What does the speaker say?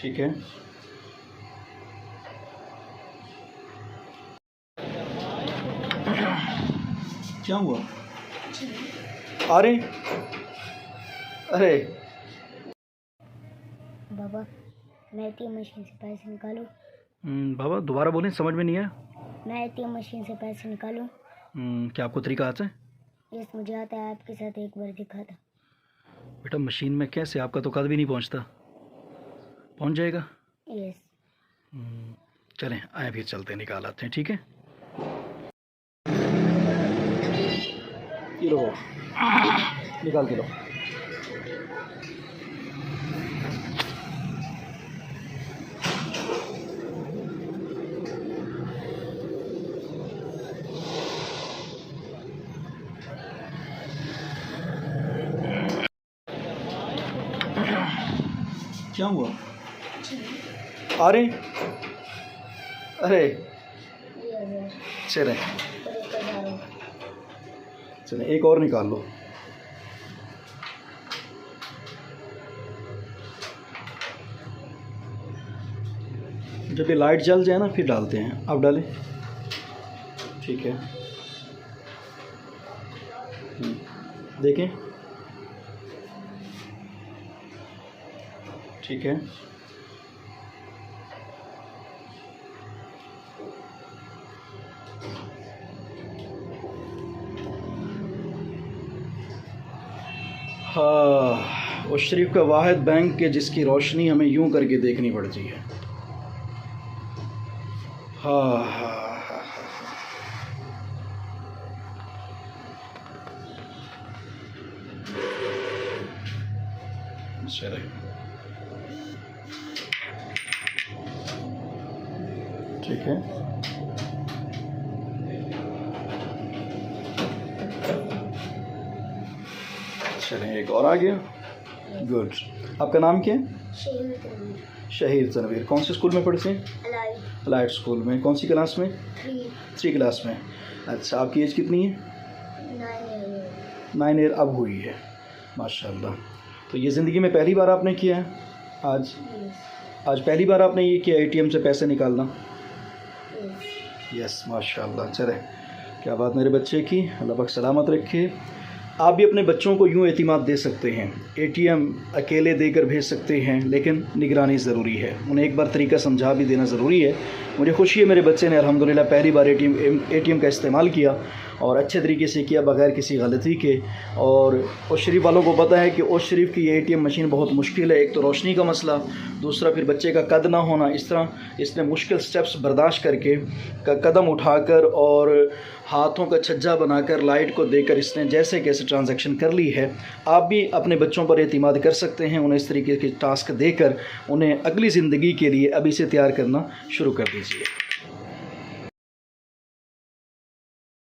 ठीक है। क्या हुआ? अरे अरे बाबा, मैं एटीएम मशीन से पैसे निकालूं? बाबा दोबारा बोलें, समझ में नहीं आया। मैं एटीएम मशीन से पैसे निकालूं? क्या आपको तरीका आता है? यस, मुझे आता है। आपके साथ एक बार दिखा था। बेटा मशीन में कैसे? आपका तो कद भी नहीं पहुंचता। पहुंच जाएगा। यस। चलें आए, फिर चलते निकाल आते हैं। ठीक है, ये लो निकाल के लो। क्या हुआ? अरे अरे चलें चलें, एक और निकाल लो। जब ये लाइट जल जाए ना फिर डालते हैं। आप डालें। ठीक है, देखें। ठीक है, हाँ, उस शरीफ का वाहिद बैंक के जिसकी रोशनी हमें यूं करके देखनी पड़ती है। हाँ हाँ हाँ, चले ठीक है। चलें, एक और आ गया। गुड। आपका नाम क्या है? शहीद तनवीर। कौन से स्कूल में पढ़ते हैं? अलाइड स्कूल में। कौन सी क्लास में? 3 क्लास में। अच्छा, आपकी एज कितनी है? 9 ईयर अब हुई है। माशाल्लाह। तो ये ज़िंदगी में पहली बार आपने किया है? आज पहली बार आपने ये किया, एटीएम से पैसे निकालना? यस, माशाल्लाह। चले, क्या बात मेरे बच्चे की। अल्लाह पाक सलामत रखे। आप भी अपने बच्चों को यूँ एतिमाद दे सकते हैं। एटीएम अकेले देकर भेज सकते हैं, लेकिन निगरानी ज़रूरी है। उन्हें एक बार तरीका समझा भी देना ज़रूरी है। मुझे खुशी है मेरे बच्चे ने अल्हम्दुलिल्लाह पहली बार एटीएम का इस्तेमाल किया और अच्छे तरीके से किया, बगैर किसी गलती के। और उस शरीफ वालों को पता है कि उस शरीफ की ये एटीएम मशीन बहुत मुश्किल है। एक तो रोशनी का मसला, दूसरा फिर बच्चे का कद ना होना। इस तरह इसने मुश्किल स्टेप्स बर्दाश्त करके कदम उठाकर और हाथों का छज्जा बनाकर लाइट को देकर इसने जैसे कैसे ट्रांजैक्शन कर ली है। आप भी अपने बच्चों पर एतिमाद कर सकते हैं। उन्हें इस तरीके के टास्क देकर उन्हें अगली ज़िंदगी के लिए अभी से तैयार करना शुरू कर दीजिए।